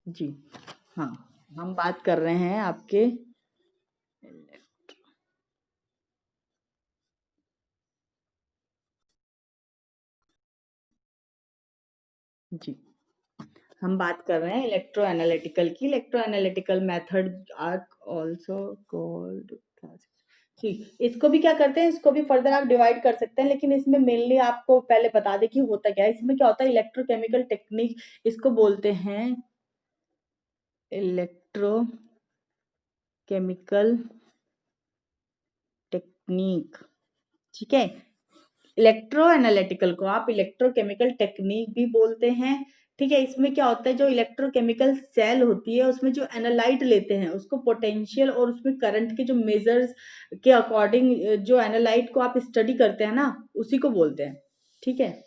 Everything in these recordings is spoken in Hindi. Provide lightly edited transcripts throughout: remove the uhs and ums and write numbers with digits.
जी हाँ, हम बात कर रहे हैं आपके जी हम बात कर रहे हैं इलेक्ट्रो एनालिटिकल की। Electro analytical method are also called ठीक। इसको भी क्या करते हैं, इसको भी फर्दर आप डिवाइड कर सकते हैं, लेकिन इसमें मेनली आपको पहले बता दें कि होता क्या है। इसमें क्या होता है, इलेक्ट्रोकेमिकल टेक्निक इसको बोलते हैं। इलेक्ट्रो केमिकल टेक्निक, ठीक है। इलेक्ट्रो एनालिटिकल को आप इलेक्ट्रोकेमिकल टेक्निक भी बोलते हैं, ठीक है। इसमें क्या होता है, जो इलेक्ट्रोकेमिकल सेल होती है उसमें जो एनालाइट लेते हैं उसको पोटेंशियल और उसमें करंट के जो मेजर्स के अकॉर्डिंग जो एनालाइट को आप स्टडी करते हैं ना, उसी को बोलते हैं, ठीक है।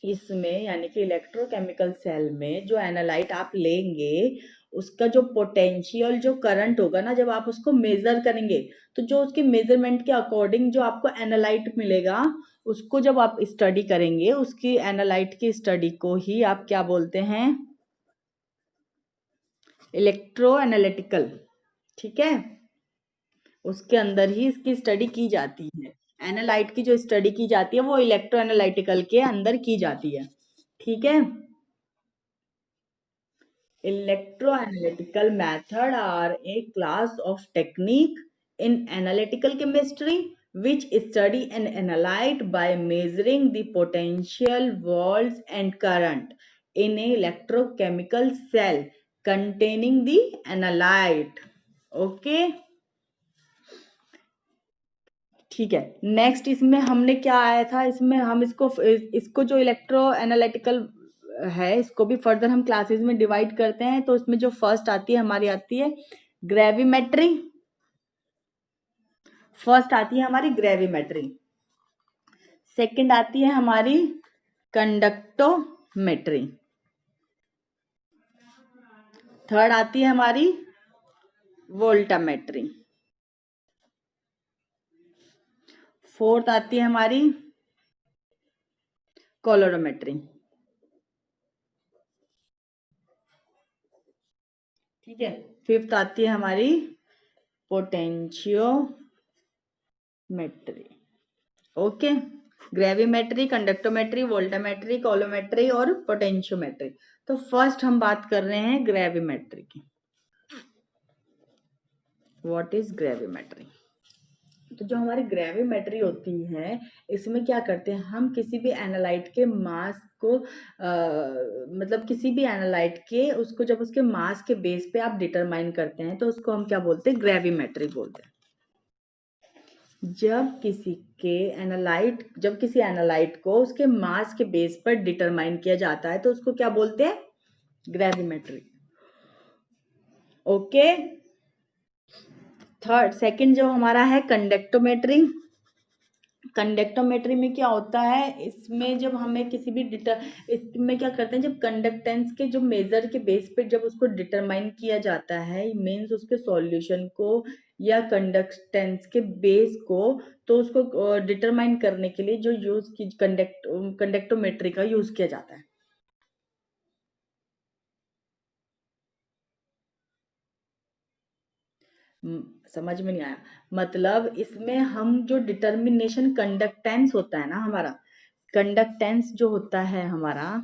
इसमें यानी कि इलेक्ट्रोकेमिकल सेल में जो एनालाइट आप लेंगे उसका जो पोटेंशियल जो करंट होगा ना, जब आप उसको मेजर करेंगे तो जो उसके मेजरमेंट के अकॉर्डिंग जो आपको एनालाइट मिलेगा उसको जब आप स्टडी करेंगे, उसकी एनालाइट की स्टडी को ही आप क्या बोलते हैं, इलेक्ट्रो एनालिटिकल, ठीक है। उसके अंदर ही इसकी स्टडी की जाती है। एनालाइट की जो स्टडी की जाती है वो इलेक्ट्रो एनालिटिकल के अंदर की जाती है, ठीक है। Electroanalytical method are a class of technique in analytical chemistry which study an analyte by measuring the potential, volts and current in a electrochemical cell containing the analyte. Okay, ठीक है। नेक्स्ट इसमें हमने क्या आया था, इसमें हम इसको जो इलेक्ट्रो एनालिटिकल है इसको भी फर्दर हम क्लासेस में डिवाइड करते हैं। तो इसमें जो फर्स्ट आती है हमारी आती है ग्रेविमेट्री। फर्स्ट आती है हमारी ग्रेविमेट्री, सेकंड आती है हमारी कंडक्टोमेट्री, थर्ड आती है हमारी वोल्टामेट्री, फोर्थ आती है हमारी कोलोरोमेट्री, ठीक है। फिफ्थ आती है हमारी पोटेंशियोमेट्री। ओके, ग्रेविमेट्री, कंडक्टोमेट्री, वोल्टामेट्री, कोलोमेट्री और पोटेंशियोमेट्री। तो फर्स्ट हम बात कर रहे हैं ग्रेविमेट्री की। What is gravimetry? तो जो हमारी ग्रेविमेट्री होती है इसमें क्या करते हैं हम, किसी भी एनालाइट के मास को मतलब किसी भी एनालाइट के उसको जब उसके मास के बेस पे आप डिटरमाइन करते हैं तो उसको हम क्या बोलते हैं, ग्रेविमेट्री बोलते हैं। जब किसी एनालाइट को उसके मास के बेस पर डिटरमाइन किया जाता है तो उसको क्या बोलते हैं, ग्रेविमेट्री। ओके, थर्ड सेकंड जो हमारा है कंडक्टोमेट्री। कंडक्टोमेट्री में क्या होता है, इसमें जब हमें किसी भी इसमें क्या करते हैं, जब कंडक्टेंस के जो मेजर के बेस पे जब उसको डिटरमाइन किया जाता है, मीन्स उसके सॉल्यूशन को या कंडक्टेंस के बेस को, तो उसको डिटरमाइन करने के लिए जो यूज की कंडक्टोमेट्री का यूज किया जाता है। समझ में नहीं आया? मतलब इसमें हम जो डिटर्मिनेशन कंडक्टेंस होता है ना हमारा, कंडक्टेंस जो होता है हमारा,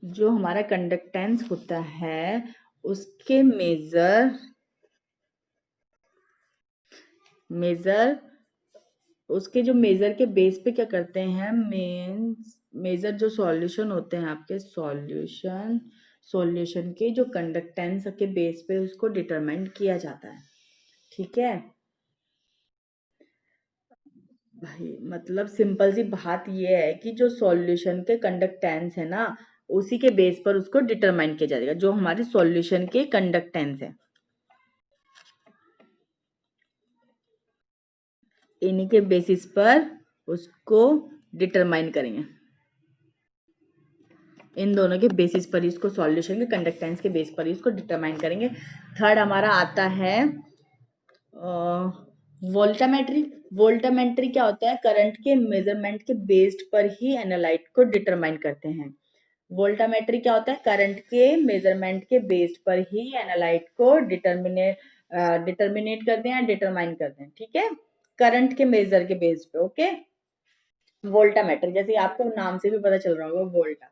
जो हमारा कंडक्टेंस होता है उसके मेजर उसके जो मेजर के बेस पे क्या करते हैं, मेजर जो सॉल्यूशन होते हैं आपके सॉल्यूशन के जो कंडक्टेंस के बेस पे उसको डिटरमाइन किया जाता है, ठीक है भाई। मतलब सिंपल सी बात ये है कि जो सॉल्यूशन के कंडक्टेंस है ना, उसी के बेस पर उसको डिटरमाइन किया जाएगा, जो हमारे सॉल्यूशन के कंडक्टेंस है इन्हीं के बेसिस पर उसको डिटरमाइन करेंगे। इन दोनों के बेसिस पर इसको सॉल्यूशन के कंडक्टेंस के बेस पर इसको डिटरमाइन करेंगे। थर्ड हमारा आता है वोल्टामेट्री। वोल्टामेट्री क्या होता है? करंट के मेजरमेंट के बेस्ड पर ही एनालाइट को डिटरमाइन करते हैं। वोल्टामेट्री क्या होता है? करंट के मेजरमेंट के बेस्ड पर ही एनालाइट को डिटरमिनेट करते हैं, डिटरमाइन करते हैं, ठीक है, करंट के मेजर के बेस्ड पे। ओके, वोल्टामेट्री, जैसे आपको नाम से भी पता चल रहा होगा, वोल्टा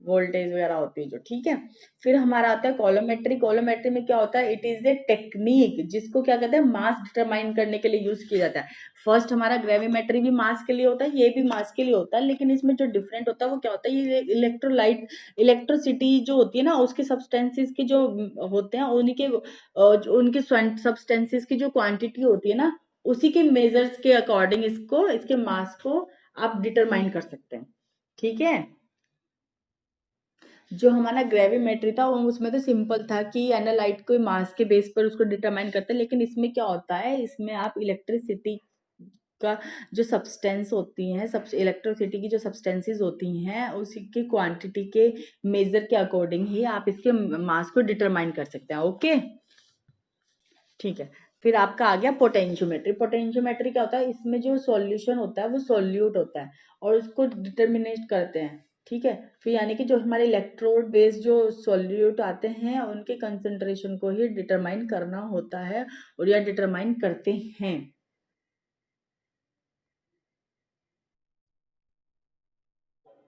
वोल्टेज वगैरह होती है जो, ठीक है। फिर हमारा आता है कॉलोमेट्री। कॉलोमेट्री में क्या होता है? इट इज ए टेक्निक जिसको क्या कहते हैं? मास डिटरमाइन करने के लिए यूज किया जाता है। फर्स्ट हमारा ग्रेविमेट्री भी मास के लिए होता है, ये भी मास के लिए होता है, लेकिन इसमें जो डिफरेंट होता है वो क्या होता है? ये इलेक्ट्रोलाइट, इलेक्ट्रिसिटी जो होती है ना, उसके सब्सटेंसेस की जो होते हैं, उनके उनके सब्सटेंसेस की जो क्वांटिटी होती है ना, उसी के मेजर्स के अकॉर्डिंग इसको, इसके मास को आप डिटरमाइन कर सकते हैं, ठीक है। जो हमारा ग्रेविमेट्री था उसमें तो सिंपल था कि एनालाइट को मास के बेस पर उसको डिटरमाइन करते हैं, लेकिन इसमें क्या होता है? इसमें आप इलेक्ट्रिसिटी का जो सब्सटेंस होती हैं, सब इलेक्ट्रिसिटी की जो सब्सटेंसेस होती हैं, उसी की क्वांटिटी के मेजर के अकॉर्डिंग ही आप इसके मास को डिटरमाइन कर सकते हैं। ओके, ठीक है। फिर आपका आ गया पोटेंशियोमेट्री। पोटेंशियोमेट्री क्या होता है? इसमें जो सॉल्यूशन होता है वो सॉल्यूट होता है और उसको डिटर्मिनेट करते हैं, ठीक है। फिर यानी कि जो हमारे इलेक्ट्रोड बेस्ड जो सॉल्यूट आते हैं उनके कंसंट्रेशन को ही डिटरमाइन करना होता है और या डिटरमाइन करते हैं।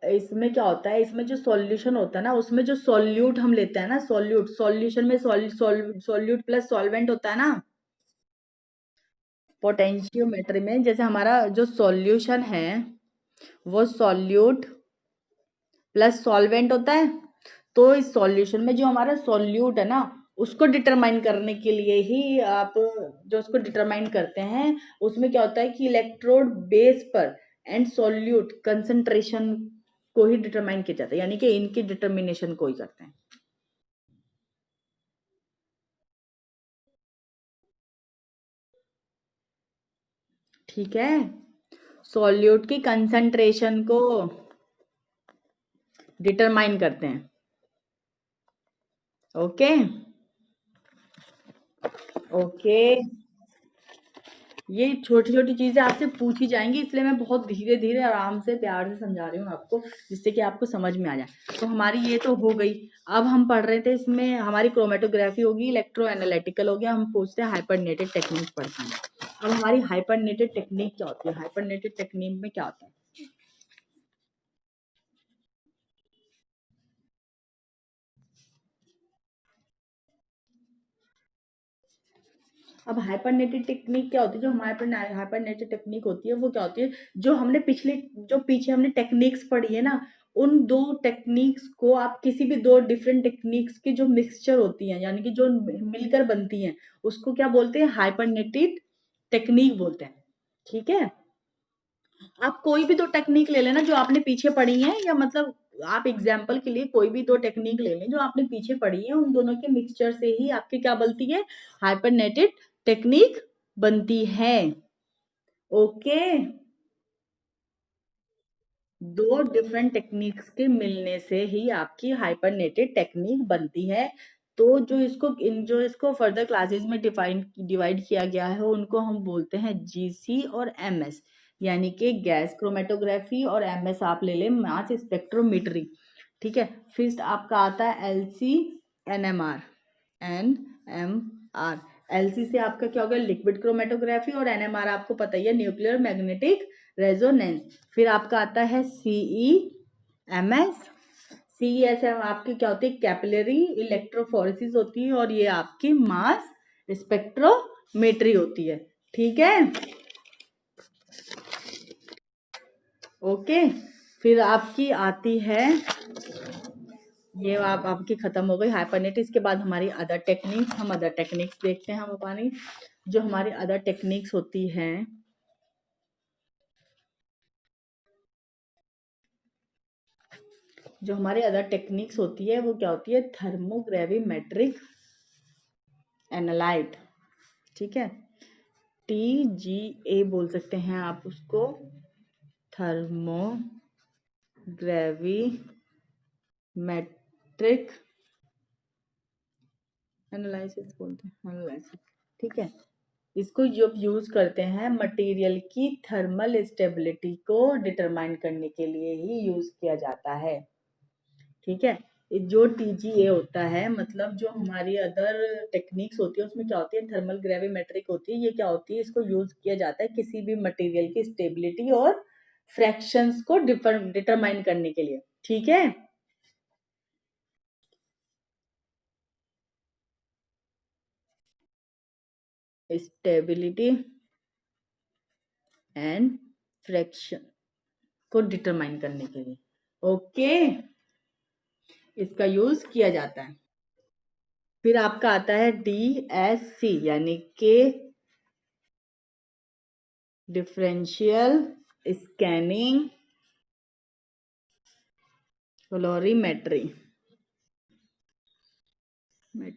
इसमें क्या होता है? इसमें जो सॉल्यूशन होता है ना, उसमें जो सॉल्यूट हम लेते हैं ना, सॉल्यूट, सॉल्यूशन में सॉल्यूट प्लस सॉल्वेंट होता है ना। पोटेंशियोमेट्री में जैसे हमारा जो सॉल्यूशन है वो सॉल्यूट प्लस सॉल्वेंट होता है, तो इस सॉल्यूशन में जो हमारा सॉल्यूट है ना, उसको डिटरमाइन करने के लिए ही आप जो उसको डिटरमाइन करते हैं, उसमें क्या होता है कि इलेक्ट्रोड बेस पर एंड सॉल्यूट कंसंट्रेशन को ही डिटरमाइन किया जाता है, यानी कि इनकी डिटर्मिनेशन को ही करते हैं, ठीक है। सॉल्यूट की कंसंट्रेशन को डिटरमाइन करते हैं। ओके, ओके, ये छोटी छोटी चीजें आपसे पूछी जाएंगी, इसलिए मैं बहुत धीरे धीरे आराम से प्यार से समझा रही हूँ आपको, जिससे कि आपको समझ में आ जाए। तो हमारी ये तो हो गई। अब हम पढ़ रहे थे, इसमें हमारी क्रोमेटोग्राफी होगी, इलेक्ट्रो एनालिटिकल हो गया, हम पूछते हैं हाइपरनेटेड टेक्निक पढ़ते हैं। अब हमारी हाइपरनेटेड टेक्निक क्या होती है? हाइपरनेटेड टेक्निक में क्या होता है? अब हाइपरनेटेड टेक्निक क्या होती है? जो हमारे हाइपरनेटेड टेक्निक होती है वो क्या होती है? जो हमने जो पीछे हमने टेक्निक्स पढ़ी है ना, उन दो टेक्निक्स को आप किसी भी दो डिफरेंट टेक्निक्स की जो मिक्सचर होती है, यानी कि जो मिलकर बनती हैं, उसको क्या बोलते हैं? हाइपरनेटेड टेक्निक बोलते हैं, ठीक है। आप कोई भी दो टेक्निक ले लेना जो आपने पीछे पढ़ी है, या मतलब आप एग्जाम्पल के लिए कोई भी दो टेक्निक ले लें जो आपने पीछे पढ़ी है, उन दोनों के मिक्सचर से ही आपकी क्या बनती है? हाइपरनेटेड टेक्निक बनती है। ओके, दो डिफरेंट टेक्निक्स के मिलने से ही आपकी हाइपरनेटेड टेक्निक बनती है। तो जो इसको फर्दर क्लासेस में डिवाइड किया गया है, उनको हम बोलते हैं जीसी और एमएस, यानी कि गैस क्रोमेटोग्राफी, और एमएस आप ले लें मास स्पेक्ट्रोमीटरी, ठीक है। फिर आपका आता है एलसी, एनएमआर, एनएमआर। एलसी से आपका क्या होगा? लिक्विड क्रोमेटोग्राफी, और एनएमआर आपको पता ही है, न्यूक्लियर मैग्नेटिक रेजोनेंस। फिर आपका आता है सीई एमएस। सीईएस आपकी क्या होती है? कैपिलरी इलेक्ट्रोफोरेसिस होती है, और ये आपकी मास स्पेक्ट्रोमेट्री होती है, ठीक है। ओके, फिर आपकी आती है, ये आप आपकी खत्म हो गई हाइपरनेट। इसके बाद हमारी अदर टेक्निक्स, हम अदर टेक्निक्स देखते हैं। हम अपनी जो हमारी अदर टेक्निक्स होती हैं, जो हमारी अदर टेक्निक्स होती है वो क्या होती है? थर्मोग्रेविमेट्रिक एनालाइट, ठीक है, TGA बोल सकते हैं आप उसको, थर्मोग्रेविमेट्रिक एनालिसिस बोलते हैं, एनालिसिस, ठीक है। इसको जब यूज करते हैं मटेरियल की थर्मल स्टेबिलिटी को डिटरमाइन करने के लिए ही यूज किया जाता है। ठीक है, जो टीजीए होता है, मतलब जो हमारी अदर टेक्निक्स होती है उसमें क्या होती है, थर्मल ग्रेविमेट्रिक होती है। ये क्या होती है, इसको यूज किया जाता है किसी भी मटेरियल की स्टेबिलिटी और फ्रैक्शंस को डिटरमाइन करने के लिए। ठीक है, स्टेबिलिटी एंड फ्रैक्शन को डिटरमाइन करने के लिए ओके इसका यूज किया जाता है। फिर आपका आता है डीएससी यानी कि डिफरेंशियल स्कैनिंग कलोरीमेट्री मैं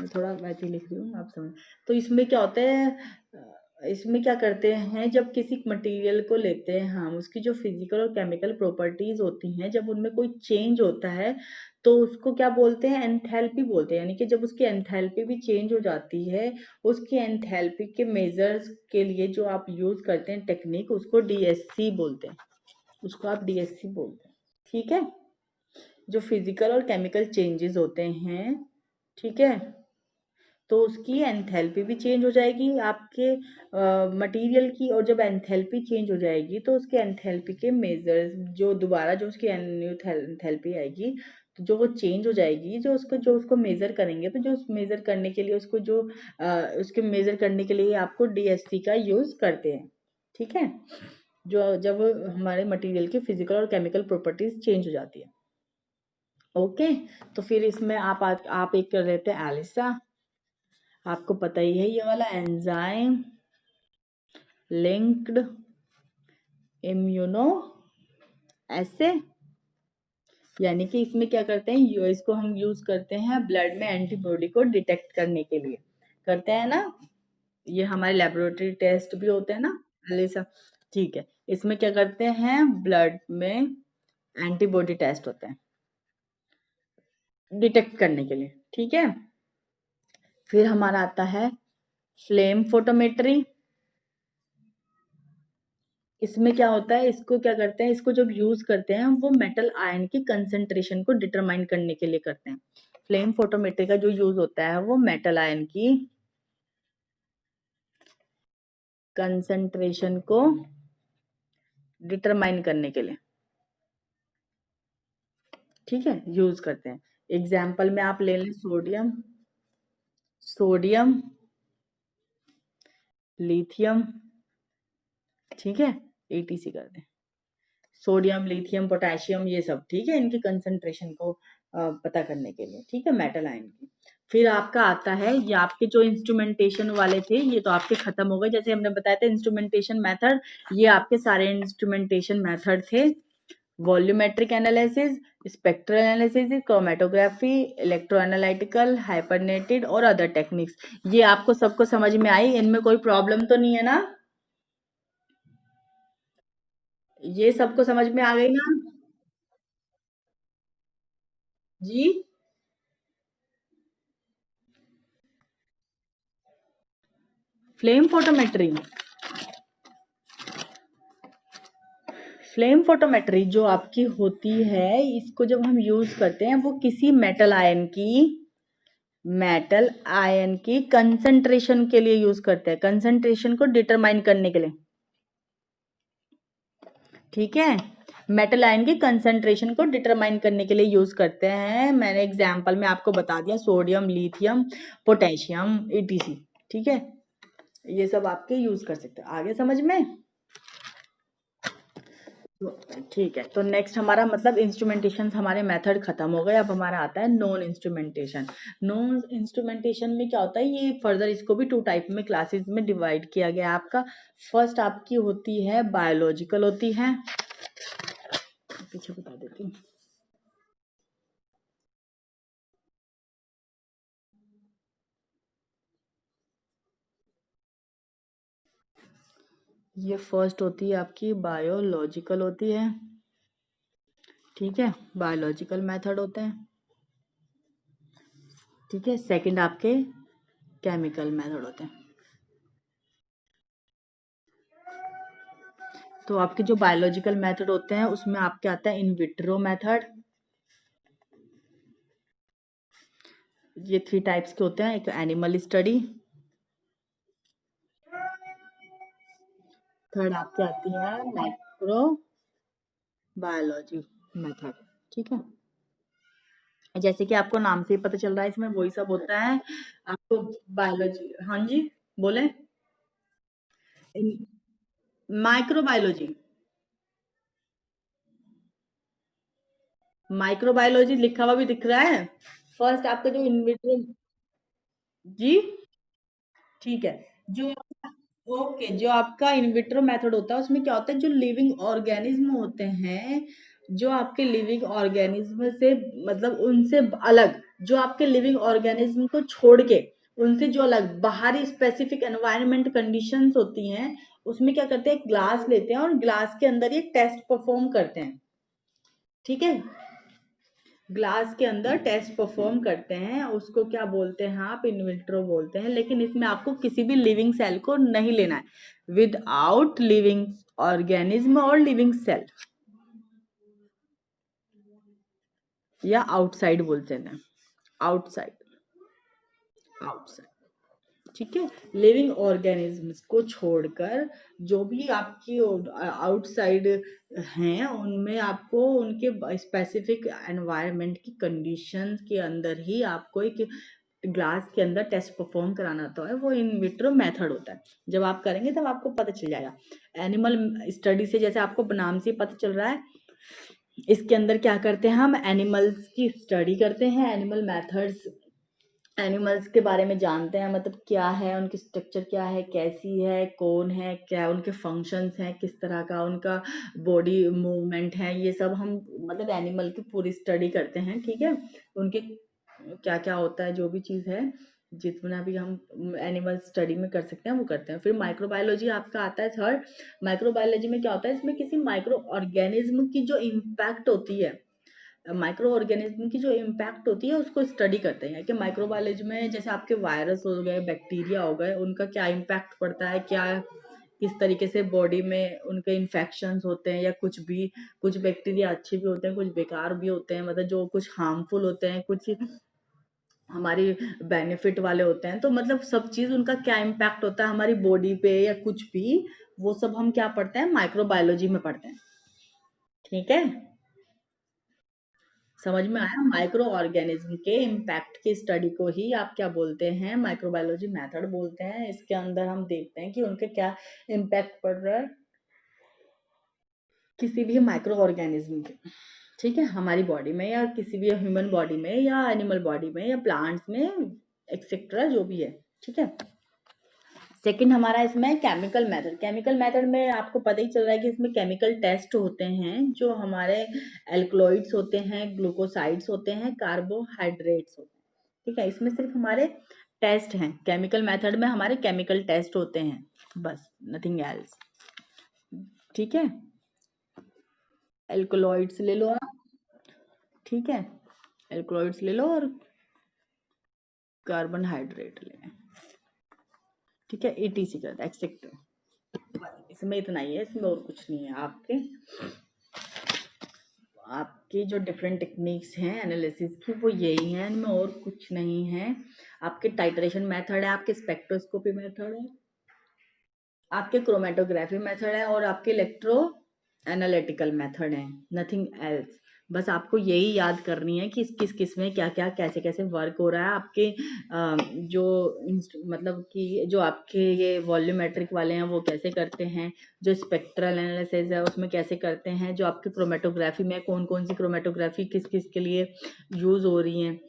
थोड़ा वैसे लिख रही हूँ, आप समझ। तो इसमें क्या होता है, इसमें क्या करते हैं, जब किसी मटेरियल को लेते हैं हम, उसकी जो फिजिकल और केमिकल प्रॉपर्टीज होती हैं, जब उनमें कोई चेंज होता है तो उसको क्या बोलते हैं, एंथैल्पी बोलते हैं। यानी कि जब उसकी एंथैल्पी भी चेंज हो जाती है, उसकी एंथैल्पी के मेजर्स के लिए जो आप यूज करते हैं टेक्निक, उसको डीएससी बोलते हैं, उसको आप डीएससी बोलते हैं। ठीक है, जो फिजिकल और केमिकल चेंजेस होते हैं, ठीक है, तो उसकी एंथैल्पी भी चेंज हो जाएगी आपके मटेरियल की, और जब एंथैल्पी चेंज हो जाएगी तो उसके एंथैल्पी के मेजर्स जो दोबारा जो उसकी एंथैल्पी आएगी, तो जो वो चेंज हो जाएगी, जो उसको मेजर करेंगे, तो जो मेजर करने के लिए उसको जो उसके मेजर करने के लिए आपको डीएससी का यूज करते हैं। ठीक है, जो जब हमारे मटेरियल की फिजिकल और केमिकल प्रॉपर्टीज चेंज हो जाती है। ओके, तो फिर इसमें आप एक कर लेते हैं एलिसा। आपको पता ही है ये वाला एंजाइम लिंक्ड इम्यूनो ऐसे, यानी कि इसमें क्या करते हैं, इसको हम यूज करते हैं ब्लड में एंटीबॉडी को डिटेक्ट करने के लिए, करते हैं ना, ये हमारे लेबोरेटरी टेस्ट भी होते हैं ना एलिसा। ठीक है, इसमें क्या करते हैं, ब्लड में एंटीबॉडी टेस्ट होते हैं डिटेक्ट करने के लिए। ठीक है, फिर हमारा आता है फ्लेम फोटोमेट्री। इसमें क्या होता है, इसको क्या करते हैं, इसको जब यूज करते हैं वो मेटल आयन की कंसंट्रेशन को डिटरमाइन करने के लिए करते हैं। फ्लेम फोटोमेट्री का जो यूज होता है वो मेटल आयन की कंसंट्रेशन को डिटरमाइन करने के लिए, ठीक है, यूज करते हैं। एग्जाम्पल में आप ले लें सोडियम, सोडियम, लिथियम, ठीक है, एटीसी कर दें, सोडियम, लिथियम, पोटेशियम, ये सब, ठीक है, इनकी कंसंट्रेशन को पता करने के लिए, ठीक है, मेटल आयन की। फिर आपका आता है, ये आपके जो इंस्ट्रूमेंटेशन वाले थे ये तो आपके खत्म हो गए, जैसे हमने बताया था इंस्ट्रूमेंटेशन मेथड, ये आपके सारे इंस्ट्रूमेंटेशन मेथड थे। Volumetric analysis, spectral analysis, chromatography, electro analytical, hyphenated और अदर टेक्निक्स, ये आपको सबको समझ में आई, इनमें कोई प्रॉब्लम तो नहीं है ना, ये सबको समझ में आ गई ना जी। फ्लेम फोटोमेट्री, फ्लेम फोटोमेट्री जो आपकी होती है, इसको जब हम यूज करते हैं वो किसी मेटल आयन की कंसंट्रेशन के लिए यूज करते हैं, कंसंट्रेशन को डिटरमाइन करने के लिए, ठीक है, मेटल आयन की कंसंट्रेशन को डिटरमाइन करने के लिए यूज करते हैं। मैंने एग्जांपल में आपको बता दिया, सोडियम, लिथियम, पोटेशियम, एटीसी, ठीक है, ये सब आपके यूज कर सकते हैं। आगे समझ में, ठीक है, तो नेक्स्ट हमारा मतलब इंस्ट्रूमेंटेशन हमारे मेथड खत्म हो गए, अब हमारा आता है नॉन इंस्ट्रूमेंटेशन। नॉन इंस्ट्रूमेंटेशन में क्या होता है, ये फर्दर इसको भी 2 टाइप में क्लासेस में डिवाइड किया गया है आपका। फर्स्ट आपकी होती है बायोलॉजिकल होती है, पीछे बता देती हूँ, ये फर्स्ट होती है आपकी बायोलॉजिकल होती है, ठीक है, बायोलॉजिकल मेथड होते हैं, ठीक है। सेकंड आपके केमिकल मेथड होते हैं। तो आपके जो बायोलॉजिकल मेथड होते हैं उसमें आपके आता है इन विट्रो मेथड। ये 3 टाइप्स के होते हैं। एक एनिमल स्टडी, थर्ड आपके आती है माइक्रो बायोलॉजी मेथड। ठीक है, जैसे कि आपको नाम से ही पता चल रहा है इसमें वही सब होता है। आपको बायोलॉजी, हाँ जी बोले। माइक्रोबायोलॉजी, माइक्रोबायोलॉजी लिखा हुआ भी दिख रहा है। फर्स्ट आपका जो इनविट्रो, जी ठीक है, जो ओके, जो आपका इनविट्रो मेथड होता है उसमें क्या होता है, जो लिविंग ऑर्गेनिज्म होते हैं, जो आपके लिविंग ऑर्गेनिज्म से मतलब उनसे अलग, जो आपके लिविंग ऑर्गेनिज्म को छोड़ के उनसे जो अलग बाहरी स्पेसिफिक एनवायरनमेंट कंडीशंस होती हैं, उसमें क्या करते हैं, ग्लास लेते हैं और ग्लास के अंदर ये टेस्ट परफॉर्म करते हैं। ठीक है, ग्लास के अंदर टेस्ट परफॉर्म करते हैं, उसको क्या बोलते हैं आप, इनविट्रो बोलते हैं। लेकिन इसमें आपको किसी भी लिविंग सेल को नहीं लेना है, विदाउट लिविंग ऑर्गेनिज्म और लिविंग सेल, या आउटसाइड बोलते हैं, आउटसाइड, आउटसाइड। ठीक है, लिविंग ऑर्गेनिजम्स को छोड़कर जो भी आपकी आउटसाइड हैं उनमें आपको उनके स्पेसिफिक एनवायरनमेंट की कंडीशंस के अंदर ही आपको एक ग्लास के अंदर टेस्ट परफॉर्म कराना होता है, वो इन विट्रो मेथड होता है। जब आप करेंगे तब आपको पता चल जाएगा। एनिमल स्टडी से जैसे आपको नाम से पता चल रहा है, इसके अंदर क्या करते हैं, हम एनिमल्स की स्टडी करते हैं, एनिमल मेथड्स, एनिमल्स के बारे में जानते हैं, मतलब क्या है उनकी स्ट्रक्चर, क्या है, कैसी है, कौन है, क्या उनके फंक्शंस हैं, किस तरह का उनका बॉडी मूवमेंट है, ये सब हम मतलब एनिमल की पूरी स्टडी करते हैं। ठीक है, उनके क्या क्या होता है, जो भी चीज़ है, जितना भी हम एनिमल स्टडी में कर सकते हैं वो करते हैं। फिर माइक्रोबायोलॉजी आपका आता है थर्ड। माइक्रोबायोलॉजी में क्या होता है, इसमें किसी माइक्रो ऑर्गेनिज्म की जो इम्पैक्ट होती है, माइक्रो ऑर्गेनिज्म की जो इम्पैक्ट होती है उसको स्टडी करते हैं कि माइक्रोबायोलॉजी में जैसे आपके वायरस हो गए, बैक्टीरिया हो गए, उनका क्या इम्पैक्ट पड़ता है, क्या किस तरीके से बॉडी में उनके इन्फेक्शंस होते हैं, या कुछ भी, कुछ बैक्टीरिया अच्छे भी होते हैं, कुछ बेकार भी होते हैं, मतलब जो कुछ हार्मफुल होते हैं, कुछ हमारी बेनिफिट वाले होते हैं। तो मतलब सब चीज़ उनका क्या इम्पैक्ट होता है हमारी बॉडी पे या कुछ भी, वो सब हम क्या पढ़ते हैं, माइक्रोबायोलॉजी में पढ़ते हैं। ठीक है, समझ में आया, माइक्रो ऑर्गेनिज्म के इम्पैक्ट की स्टडी को ही आप क्या बोलते हैं, माइक्रोबायोलॉजी मेथड बोलते हैं। इसके अंदर हम देखते हैं कि उनके क्या इम्पैक्ट पड़ रहा है किसी भी माइक्रो ऑर्गेनिज्म के, ठीक है, हमारी बॉडी में या किसी भी ह्यूमन बॉडी में या एनिमल बॉडी में या प्लांट्स में एक्सेट्रा जो भी है। ठीक है, सेकंड हमारा इसमें केमिकल मेथड। केमिकल मेथड में आपको पता ही चल रहा है कि इसमें केमिकल टेस्ट होते हैं, जो हमारे एल्कलॉइड्स होते हैं, ग्लूकोसाइड्स होते हैं, कार्बोहाइड्रेट्स होते हैं। ठीक है, इसमें सिर्फ हमारे टेस्ट हैं, केमिकल मेथड में हमारे केमिकल टेस्ट होते हैं, बस नथिंग एल्स। ठीक है, एल्कलॉइड्स ले लो आप, ठीक है, एल्कलॉइड्स ले लो और कार्बन हाइड्रेट ले, ठीक है, ETC करता है एक्सेट्रा, बस इसमें इतना ही है, इसमें और कुछ नहीं है। आपके आपकी जो डिफरेंट टेक्निक्स हैं एनालिसिस की वो यही हैं, इनमें और कुछ नहीं है। आपके टाइट्रेशन मेथड है, आपके स्पेक्ट्रोस्कोपी मेथड है, आपके क्रोमेटोग्राफी मेथड है, और आपके इलेक्ट्रो एनालिटिकल मेथड है, नथिंग एल्स। बस आपको यही याद करनी है कि किस किस में क्या क्या कैसे कैसे वर्क हो रहा है। आपके जो मतलब कि जो आपके ये वॉल्यूमेट्रिक वाले हैं वो कैसे करते हैं, जो स्पेक्ट्रल एनालिसिस है उसमें कैसे करते हैं, जो आपके क्रोमेटोग्राफी में कौन कौन सी क्रोमेटोग्राफी किस किस के लिए यूज़ हो रही हैं,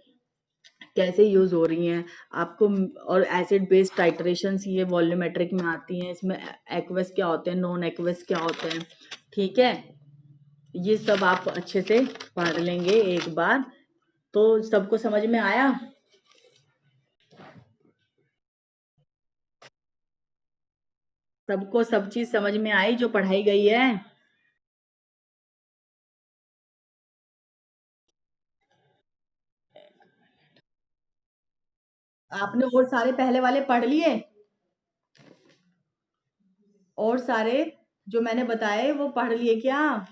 कैसे यूज़ हो रही हैं आपको, और एसिड बेस्ड टाइट्रेशंस ये वॉल्यूमेट्रिक में आती हैं। इसमें एक्वस क्या होते हैं, नॉन एक्वस क्या होते हैं, ठीक है, ये सब आप अच्छे से पढ़ लेंगे एक बार, तो सबको समझ में आया। सबको सब चीज़ समझ में आई जो पढ़ाई गई है। आपने और सारे पहले वाले पढ़ लिए? और सारे जो मैंने बताए वो पढ़ लिए क्या?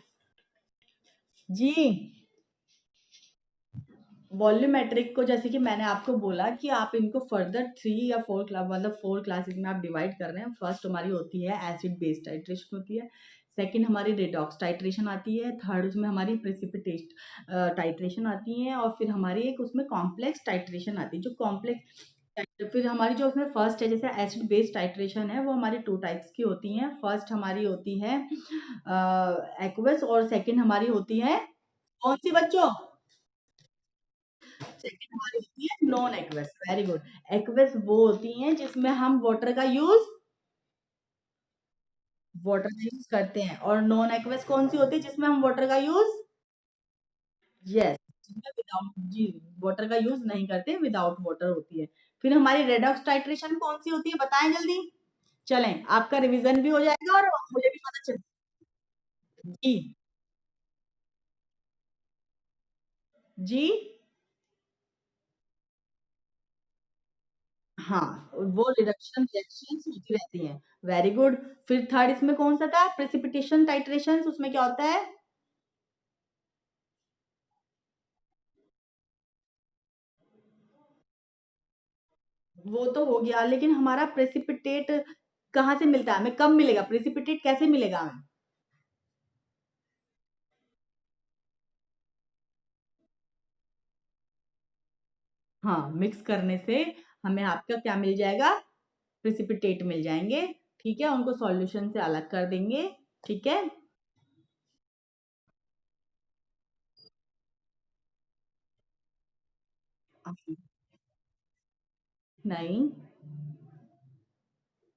जी। वॉल्यूमेट्रिक को जैसे कि मैंने आपको बोला कि आप इनको फर्दर 3 या 4 क्लास मतलब 4 क्लासेस में आप डिवाइड कर रहे हैं। फर्स्ट हमारी होती है एसिड बेस टाइट्रेशन होती है, सेकंड हमारी रिडॉक्स टाइट्रेशन आती है, थर्ड उसमें हमारी प्रेसिपिटेट टाइट्रेशन आती है, और फिर हमारी एक उसमें कॉम्प्लेक्स टाइट्रेशन आती है। जो कॉम्प्लेक्स फिर हमारी जो उसमें फर्स्ट है जैसे एसिड बेस टाइट्रेशन है वो हमारी 2 टाइप्स की होती हैं। फर्स्ट हमारी होती है एक्वस, और सेकंड हमारी होती है कौन सी बच्चों? सेकंड हमारी होती है non aqueous. Very good. Aqueous वो होती हैं जिसमें हम वाटर का यूज करते हैं, और नॉन एक्वस कौन सी होती है जिसमें हम वाटर का यूज, यस, जिसमें विदाउट, जी, वाटर का यूज नहीं करते, विदाउट वाटर होती है। फिर हमारी रेडॉक्स टाइट्रेशन कौन सी होती है बताएं जल्दी। चलें, आपका रिवीजन भी हो जाएगा और मुझे भी पता चल। जी। जी। हाँ, वो रिडक्शन रिएक्शंस होती रहती हैं। Very good. फिर थर्ड इसमें कौन सा था? प्रेसिपिटेशन टाइट्रेशंस, उसमें क्या होता है? वो तो हो गया, लेकिन हमारा प्रेसिपिटेट कहाँ से मिलता है हमें? कब मिलेगा प्रेसिपिटेट? कैसे मिलेगा हमें? हाँ, मिक्स करने से हमें आपका क्या मिल जाएगा? प्रेसिपिटेट मिल जाएंगे। ठीक है, उनको सॉल्यूशन से अलग कर देंगे। ठीक है। नहीं,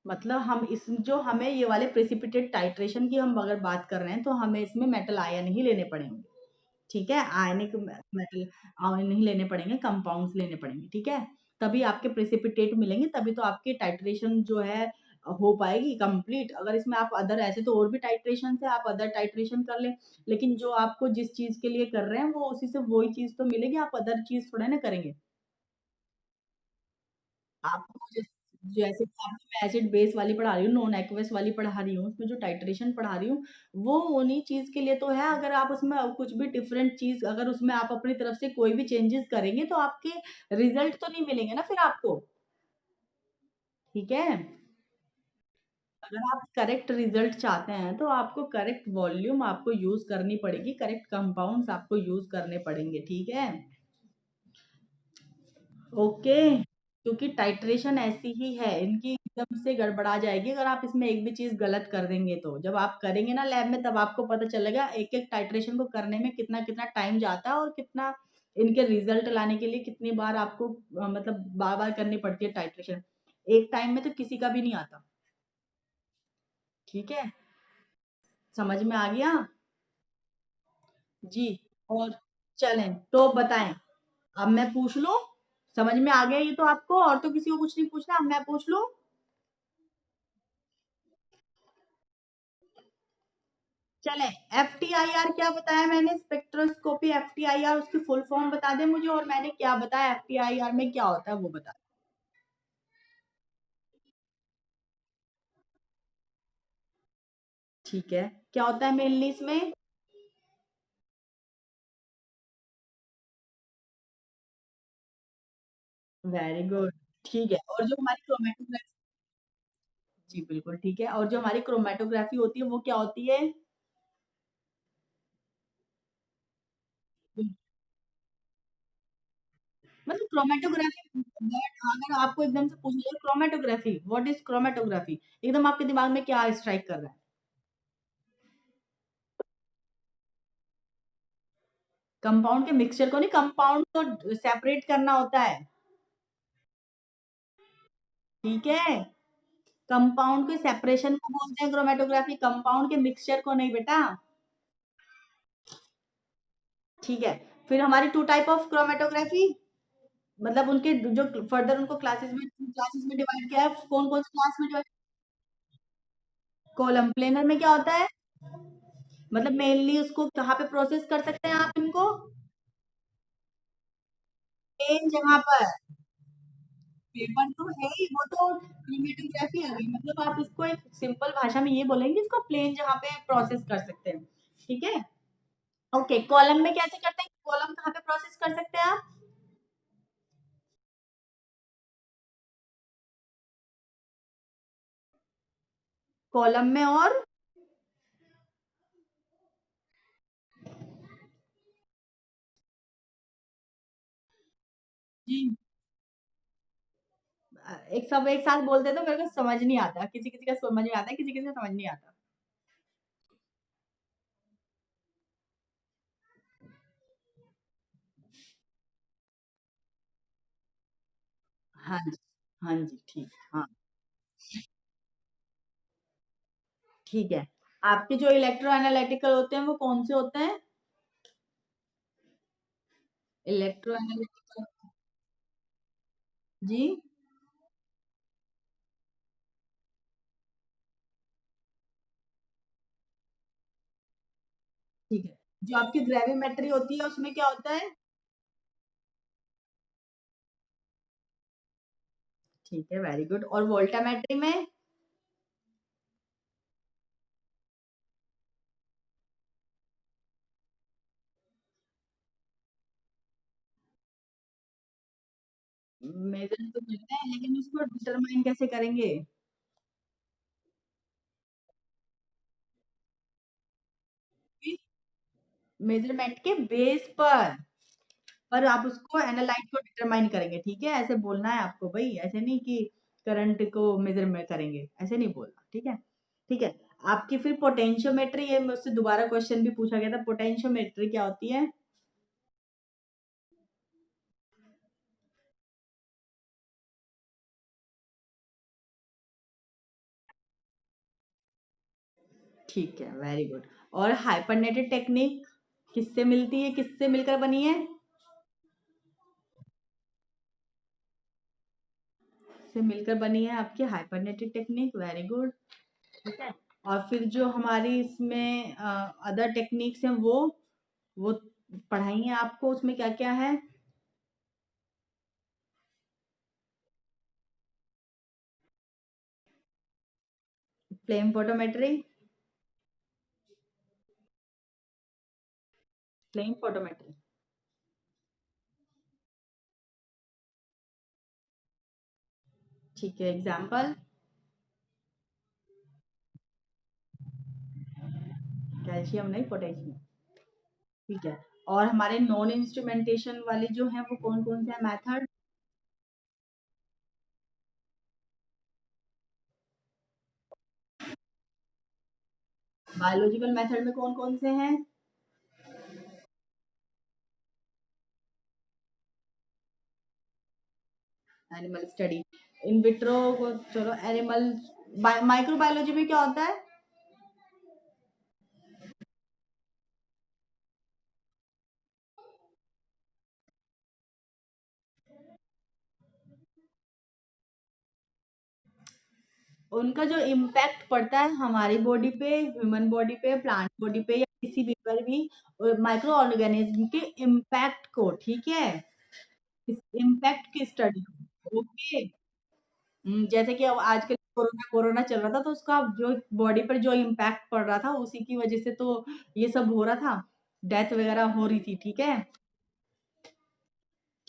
मतलब हम इस जो हमें ये वाले प्रेसिपिटेट टाइट्रेशन की हम अगर बात कर रहे हैं तो हमें इसमें मेटल आयन ही लेने पड़ेंगे। ठीक है, आयनिक मेटल आयन नहीं लेने पड़ेंगे, कंपाउंड्स लेने पड़ेंगे। ठीक है, तभी आपके प्रेसिपिटेट मिलेंगे, तभी तो आपकी टाइट्रेशन जो है हो पाएगी कंप्लीट। अगर इसमें आप अदर ऐसे तो और भी टाइट्रेशन है, आप अदर टाइट्रेशन कर लें, लेकिन जो आपको जिस चीज के लिए कर रहे हैं वो उसी से वही चीज तो मिलेगी, आप अदर चीज थोड़ा ना करेंगे। आपको जैसे कि आपको मैं एसिड बेस वाली पढ़ा रही हूँ, नॉन एक्वस वाली पढ़ा रही हूँ, उसमें जो टाइट्रेशन पढ़ा रही हूँ वो उन्हीं चीज के लिए तो है। अगर आप उसमें कुछ भी डिफरेंट चीज, अगर उसमें आप अपनी तरफ से कोई भी चेंजेस करेंगे तो आपके रिजल्ट तो नहीं मिलेंगे ना फिर आपको। ठीक है। अगर आप करेक्ट रिजल्ट चाहते हैं तो आपको करेक्ट वॉल्यूम आपको यूज करनी पड़ेगी, करेक्ट कंपाउंड्स आपको यूज करने पड़ेंगे। ठीक है। ओके। क्योंकि टाइट्रेशन ऐसी ही है, इनकी एकदम से गड़बड़ा जाएगी अगर आप इसमें एक भी चीज गलत कर देंगे। तो जब आप करेंगे ना लैब में तब आपको पता चलेगा एक एक टाइट्रेशन को करने में कितना कितना टाइम जाता है, और कितना इनके रिजल्ट लाने के लिए कितनी बार आपको मतलब बार बार करनी पड़ती है टाइट्रेशन। एक टाइम में तो किसी का भी नहीं आता। ठीक है, समझ में आ गया? जी। और चलें तो बताएं, अब मैं पूछ लूं? समझ में आ गया ये तो आपको, और तो किसी को कुछ नहीं पूछना, अब मैं पूछ लूं? चले, एफ टी आई आर क्या बताया मैंने? Spectroscopy, F T I R उसकी फुल फॉर्म बता दे मुझे, और मैंने क्या बताया एफ टी आई आर में क्या होता है वो बता। ठीक है, क्या होता है मेनली इसमें? Very good. ठीक है, और जो हमारी क्रोमेटोग्राफी, जी बिल्कुल ठीक है, और जो हमारी क्रोमेटोग्राफी होती है वो क्या होती है? मतलब क्रोमेटोग्राफी, अगर आपको एकदम से पूछ लिया क्रोमेटोग्राफी, व्हाट इज क्रोमेटोग्राफी, एकदम आपके दिमाग में क्या स्ट्राइक कर रहा है? कंपाउंड के मिक्सचर को नहीं, कंपाउंड को सेपरेट करना होता है। ठीक है, कंपाउंड के सेपरेशन को बोलते हैं क्रोमेटोग्राफी, कंपाउंड के मिक्सचर को नहीं बेटा। ठीक है, फिर हमारी टू टाइप ऑफ क्रोमेटोग्राफी, मतलब उनके जो फर्दर उनको क्लासेस में डिवाइड किया है, कौन कौन सी क्लास में डिवाइड? कॉलम प्लेनर में क्या होता है? मतलब मेनली उसको कहाँ पे प्रोसेस कर सकते हैं आप इनको? प्लेन जगह पर, पेपर तो है ही, वो तो क्रोमेटोग्राफी आ गई। मतलब आप इसको एक सिंपल भाषा में ये बोलेंगे, इसको प्लेन जहाँ पे प्रोसेस कर सकते हैं। ठीक है। ओके, कॉलम में कैसे करते हैं? कॉलम कहाँ पे प्रोसेस कर सकते हैं आप? कॉलम में और जी, एक सब एक साथ बोलते तो मेरे को समझ नहीं आता, किसी किसी का समझ में आता है, किसी किसी का समझ नहीं आता। हाँ जी, हाँ जी, ठीक, हाँ, ठीक है। आपके जो इलेक्ट्रो एनालिटिकल होते हैं वो कौन से होते हैं? Electro analytical. जी, ठीक है। जो आपकी ग्रेविमेट्री होती है उसमें क्या होता है? ठीक है, वेरी गुड। और वोल्टामेट्री में? मेजर तो करते हैं लेकिन उसको डिटरमाइन कैसे करेंगे? मेजरमेंट के बेस पर आप उसको एनालाइट को डिटरमाइन करेंगे। ठीक है, ऐसे बोलना है आपको भाई, ऐसे नहीं कि करंट को मेजर में करेंगे, ऐसे नहीं बोलना। ठीक है, ठीक है। आपकी फिर पोटेंशियोमेट्री, ये मुझसे दोबारा क्वेश्चन भी पूछा गया था, पोटेंशियोमेट्री क्या होती है? ठीक है, वेरी गुड। और हाइपरनेटेड टेक्निक किससे मिलती है, किससे मिलकर बनी है? से मिलकर बनी है आपकी हाइपरनेटेड टेक्निक, वेरी गुड। ठीक है। और फिर जो हमारी इसमें अदर टेक्निक्स हैं वो पढ़ाई है आपको, उसमें क्या क्या है? Flame photometry. Flame photometry. ठीक है, एग्जाम्पल? कैल्शियम नहीं, पोटेशियम। ठीक है। और हमारे नॉन इंस्ट्रूमेंटेशन वाले जो हैं वो कौन कौन से हैं मेथड? बायोलॉजिकल मेथड में कौन कौन से हैं? Animal study. इन विट्रो को चलो, एनिमल माइक्रोबायोलॉजी में क्या होता है? उनका जो इम्पैक्ट पड़ता है हमारी बॉडी पे, ह्यूमन बॉडी पे, प्लांट बॉडी पे, या किसी भी पर भी माइक्रो ऑर्गेनिज्म के इम्पैक्ट को, ठीक है, इस इम्पैक्ट की स्टडी। ओके। जैसे कि अब आजकल कोरोना कोरोना चल रहा था तो उसका जो बॉडी पर जो इम्पैक्ट पड़ रहा था उसी की वजह से तो ये सब हो रहा था, डेथ वगैरह हो रही थी। ठीक है,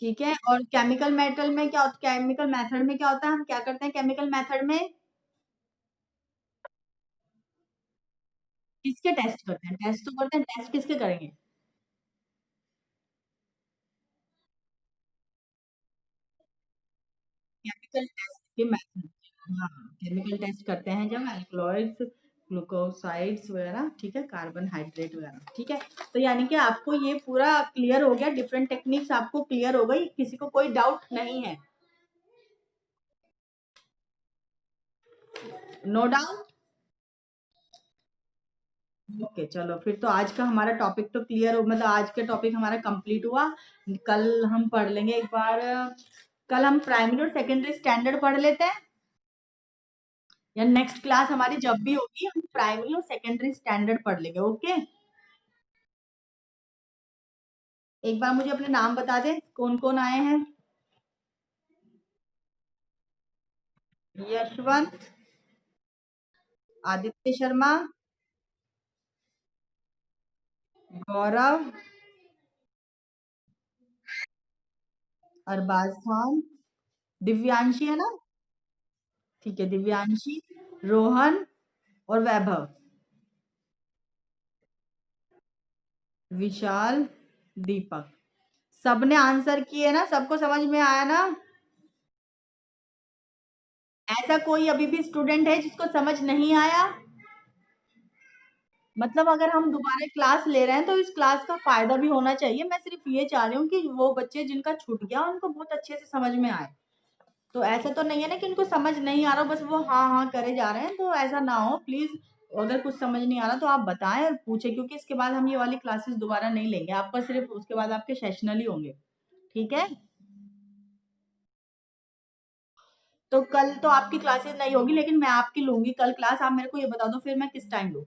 ठीक है। और केमिकल मेटल में क्या होता, केमिकल मेथड में क्या होता है, हम क्या करते हैं केमिकल मेथड में? किसके टेस्ट करते हैं? टेस्ट तो करते हैं, टेस्ट किसके करेंगे? केमिकल टेस्ट के मेथड। हाँ, केमिकल टेस्ट करते हैं जब अल्कलॉइड्स, ग्लूकोसाइड्स वगैरह, ठीक है, कार्बन हाइड्रेट वगैरह। ठीक है। तो यानी कि आपको ये पूरा क्लियर हो गया, डिफरेंट टेक्निक्स आपको क्लियर हो गई, किसी को कोई डाउट नहीं है? No doubt. ओके, चलो फिर तो आज का हमारा टॉपिक तो क्लियर हो, मतलब आज का टॉपिक हमारा कंप्लीट हुआ। कल हम पढ़ लेंगे एक बार, कल हम प्राइमरी और सेकेंडरी स्टैंडर्ड पढ़ लेते हैं, या नेक्स्ट क्लास हमारी जब भी होगी हम प्राइमरी और सेकेंडरी स्टैंडर्ड पढ़ लेंगे। ओके। एक बार मुझे अपने नाम बता दे, कौन कौन आए हैं? यशवंत, आदित्य शर्मा, गौरव, अरबाज खान, दिव्यांशी है ना? ठीक है, दिव्यांशी, रोहन और वैभव। विशाल, दीपक। सबने आंसर किए ना? सबको समझ में आया ना? ऐसा कोई अभी भी स्टूडेंट है जिसको समझ नहीं आया? मतलब अगर हम दोबारा क्लास ले रहे हैं तो इस क्लास का फायदा भी होना चाहिए। मैं सिर्फ ये चाह रही हूँ कि वो बच्चे जिनका छूट गया उनको बहुत अच्छे से समझ में आए। तो ऐसा तो नहीं है ना कि उनको समझ नहीं आ रहा, बस वो हाँ हाँ करे जा रहे हैं। तो ऐसा ना हो प्लीज। अगर कुछ समझ नहीं आ रहा तो आप बताएं और पूछें, क्योंकि इसके बाद हम ये वाली क्लासेस दोबारा नहीं लेंगे आपका, सिर्फ उसके बाद आपके सेशनल ही होंगे। ठीक है? तो कल तो आपकी क्लासेस नहीं होगी, लेकिन मैं आपकी लूंगी कल क्लास। आप मेरे को ये बता दो फिर मैं किस टाइम लूँ?